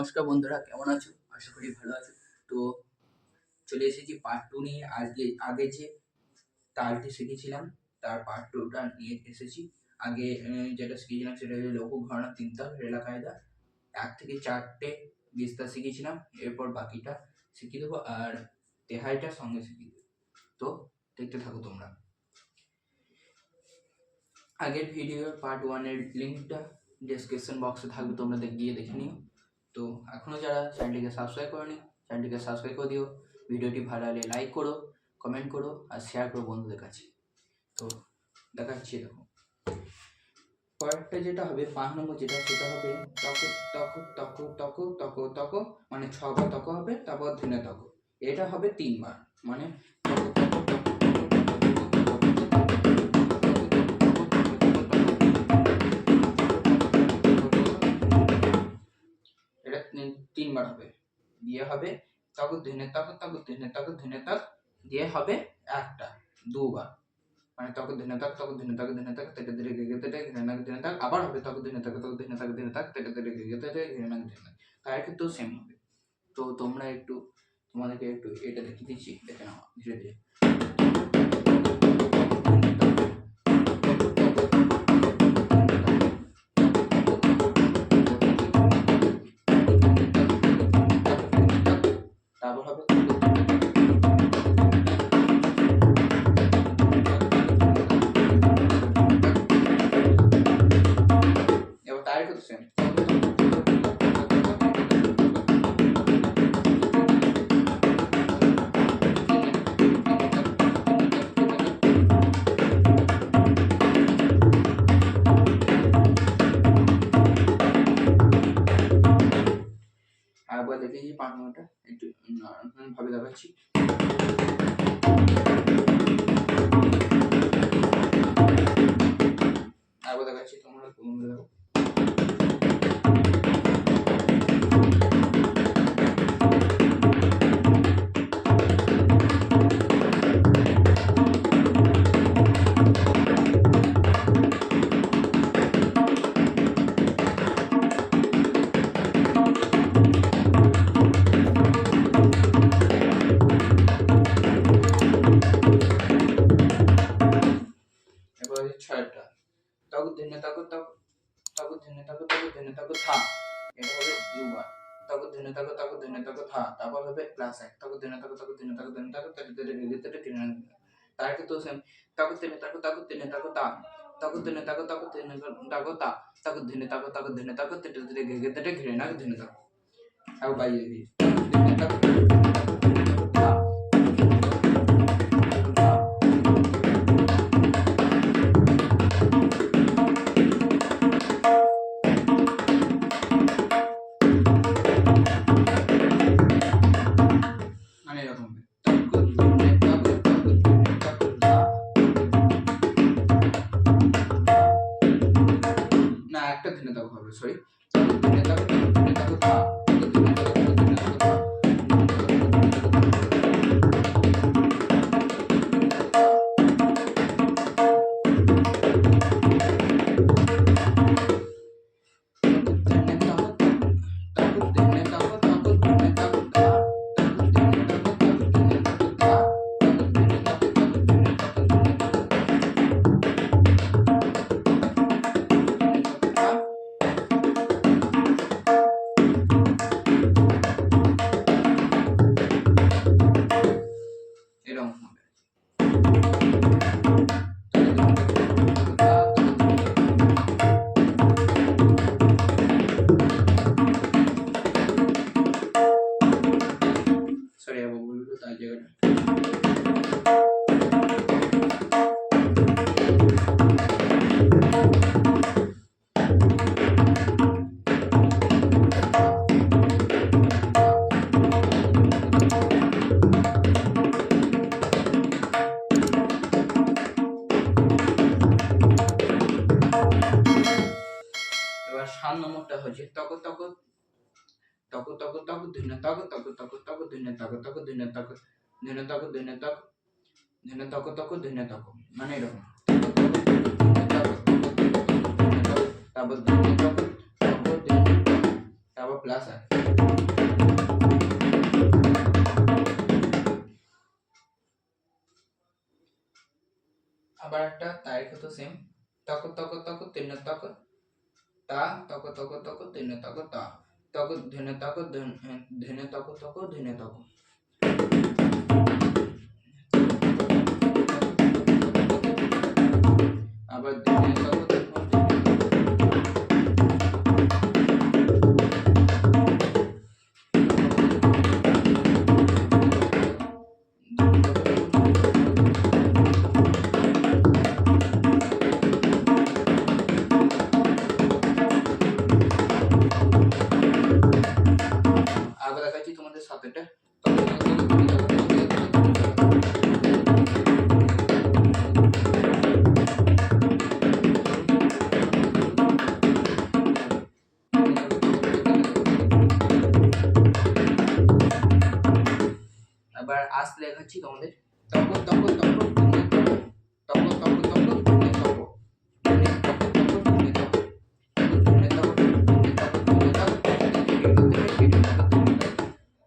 নমস্কার বন্ধুরা, কেমন আছো? আশা করি ভালো আছো। তো চলে এসেছি পার্ট 2 নিয়ে। আগে যে তালটি শিখেছিলাম তার পার্ট 2টা নিয়ে এসেছি। আগে যেটা শিখেছিলাম সেটা হলো লঘু ঘরানা 3 তাল রেলা কায়দা 1 থেকে 4টে বিস্তার শিখেছিলাম। এরপর বাকিটা শিখিয়ে দেবো আর তেহাইটা সঙ্গে শিখিয়ে দেবো। তো দেখতে থাকো তোমরা। আগের ভিডিওর পার্ট 1 এর লিঙ্কটা ডেসক্রিপশন বক্সে থাকবে, তোমরা গিয়ে দেখে নিও। তো এখনও যারা চ্যানেলটিকে সাবস্ক্রাইব করোনি, চ্যানেলটিকে সাবস্ক্রাইব করে দিও। ভিডিওটি ভালো লাগলে লাইক করো, কমেন্ট করো আর শেয়ার করো বন্ধুদের কাছে। তো দেখাচ্ছি, দেখো পরেরটা যেটা হবে 5 নম্বর যেটা, সেটা হবে তক তক তক তক তক তক, মানে 6বার তক হবে, তারপর ধনে তক। এটা হবে 3 বার, মানে এটা 3 বার হবে। দিয়ে হবে তক ধনে তক তক ধনে তক ধনে তক, দিয়ে হবে একটা 2 বার, মানে তক ধনে তক তক ধনে তক ধনে তক তেটে তেটে গেগে তেটে ঘৃণাক ধনে তক, আবার হবে তক ধনে তক তক ধনে তক ধনে তক তেটে তেটে গেগে তেটে ঘৃণাক ধনে তক। তার ক্ষেত্রেও সেম হবে। তো তোমরা তোমাদেরকে একটু এটা দেখিয়ে দিচ্ছি, দেখে নাও ধীরে ধীরে। তারপর হবে এবার তার ক্ষেত্রে সেম। আরেকবার দেখেছি 5 নম্বরটা, একটু ভাবে দেখাচ্ছি। আরেকবার দেখাচ্ছি, তোমরা দেখো। এবার 6টা তক ধনে তক তক তক ধনে তক তক ধনে তক থা, এটা হবে 2 বার। তক ধনে তক তক ধনে তক থা, তারপর হবে প্লাস 1 তক ধনে তক তক ধনে তক ধনে তক তেটে তেটে গেগে তেটে ঘৃণাক ধনে তক। তার ক্ষেত্রেও সেম। তক ধনে তক তক ধনে তক তা, তক ধনে তক তক ধনে তক তা, তক ধনে তক তক ধনে তক তেটে তেটে গেগে তেটে ঘৃণাক ধনে তক। আর বাইরে দিই ধনে তক থা, মানে এরকম হবে। না, একটা ধনে তক হবে, সরি। ধনে তক ধনে তক থা, ধনে তক ধনে তক থা, এরকম হবে। সরি, আবার বলবো তার জায়গাটা। এবার 7 নম্বরটা হচ্ছে তক তক তক তক তক ধনে তক তক তক তক ধনে তক তক ধনে তক ধনে তক ধনে তক ধনে তক তক ধনে তক, মানে এরকম। তারপর ধনে তক তারপর প্লাস এক। আবার একটা তারিখ তো সেম, তক তক তক তিন তক তা, তক তক তক তিন তক তা, তক ধনে তক ধনে তক তক ধনে তক, আবার ধনে তক তক আবার দেখাচ্ছি তোমাদের সাথেটা। আবার আসলে দেখাচ্ছি তোমাদের, তক তক তক তক তক তক ধনে তক,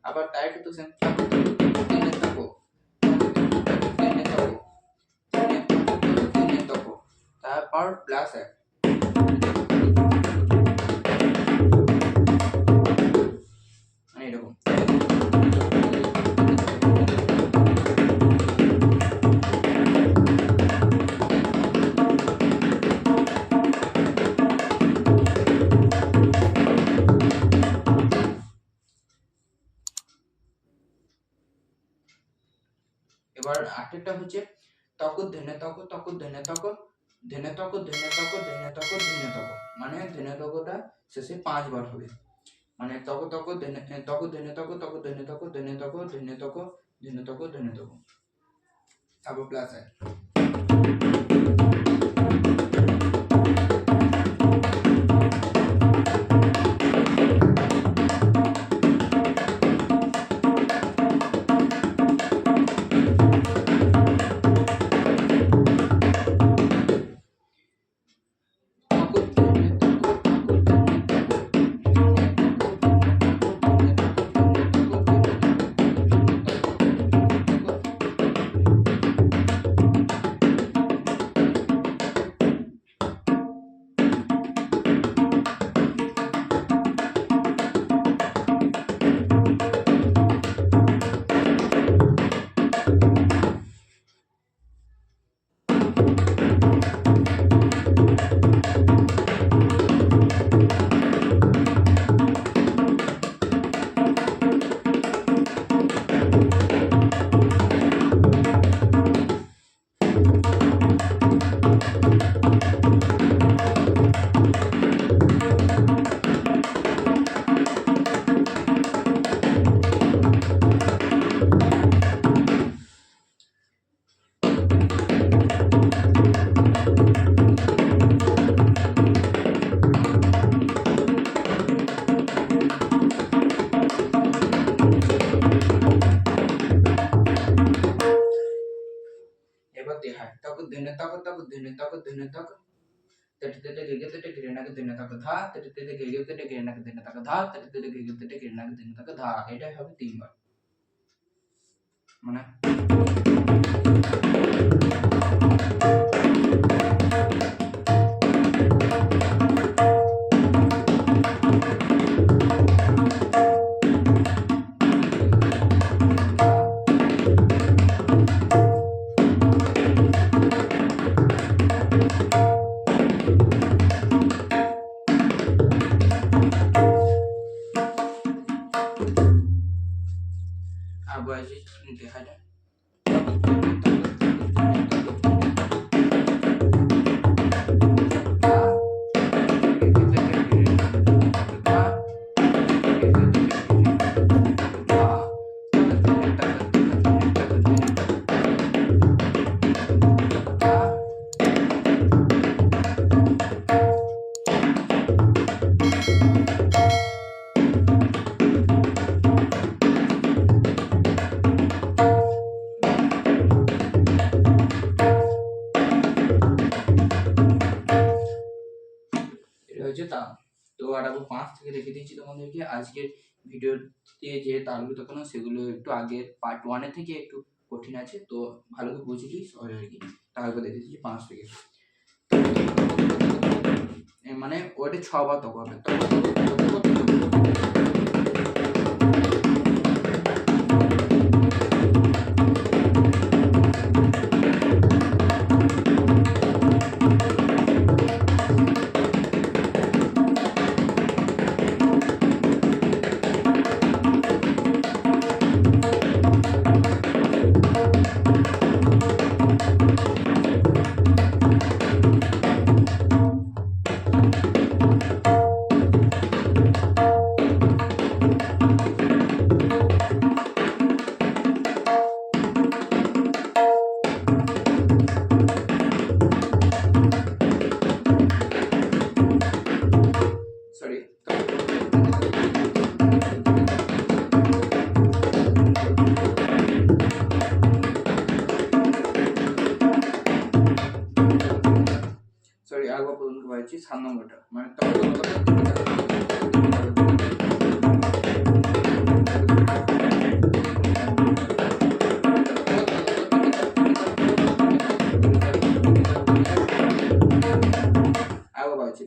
আবার তাই কিন্তু সেম, তারপর প্লাস এক। মানে এরকম এবার আটেরটা হচ্ছে তক ধনে তক তক ধনে তক ধনে তক ধনে তক ধনে তক ধনে তক, মানে ধনে তকটা শেষে 5 বার হবে, মানে তক তক ধনে তক ধনে তক তক ধনে তক ধনে তক ধনে তক ধনে তক ধনে তক, তারপর প্লাস এক। तक दिन तक तेटे तेटे गेगे तेटे गिरना के दिन तक धा तेटे तेटे गेगे तेटे गिरना के दिन तक धा तेटे तेटे गेगे तेटे गिरना के दिन तक धा, এটা হবে তিনবার, মানে আবাজি দেখা যায় থেকে রেখে দিয়েছি তোমাদেরকে। আজকের ভিডিওতে যে তালগুলো দেখানো সেগুলো একটু আগের পার্ট 1 থেকে একটু কঠিন আছে, তো ভালো করে বুঝলি সহজ আর কি। তারপর দেখে দিচ্ছি 5 থেকে, মানে ওটা 6 বার তক হবে। সরি, আরেকবার প্রথম পাচ্ছি 7 নম্বরটা, মানে আরেকবার পাচ্ছি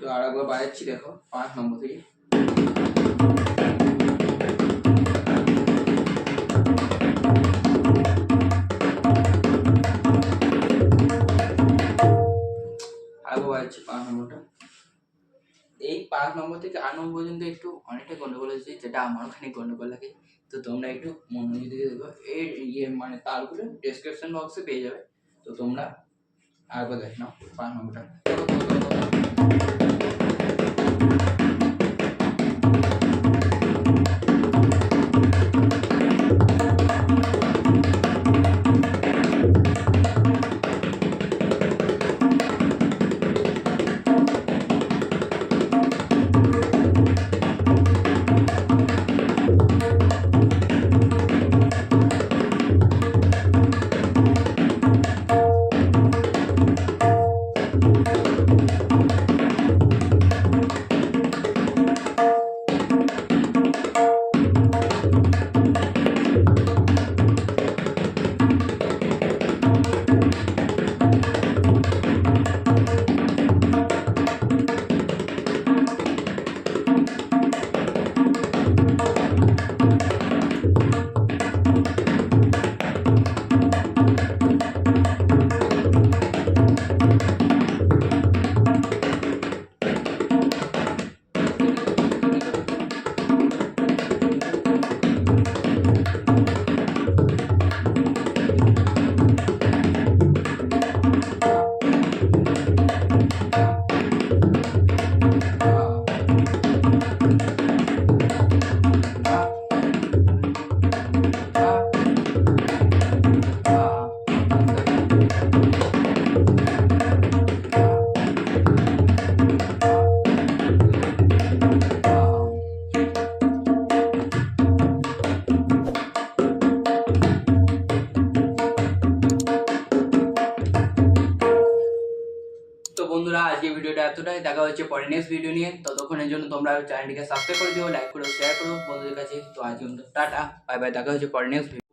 তো আরেকবার বাজাচ্ছি, দেখো 5 নম্বর থেকে। আরেকবার বাজাচ্ছি 5 নম্বরটা। এই 5 নম্বর থেকে 8 নম্বর পর্যন্ত একটু অনেকটা গন্ডগোল হয়েছে, যেটা আমার ওখানে গন্ডগোল লাগে। তো তোমরা একটু মনোযোগ দিয়ে দেখো, এই মানে তালগুলো ডেসক্রিপশন বক্সে পেয়ে যাবে, তো তোমরা আরেকবার দেখে নাও 5 নম্বরটা। বন্ধুরা আজকে ভিডিওটা এতটাই, দেখা হচ্ছে পরে নেক্সট ভিডিও নিয়ে। ততক্ষণের জন্য তোমরা চ্যানেলটিকে সাবস্ক্রাইব করে দিও, লাইক করো, শেয়ার করো বন্ধুদের কাছে। তো আজকে টাটা, বাই বাই, দেখা হচ্ছে পরে নেক্সট ভিডিও।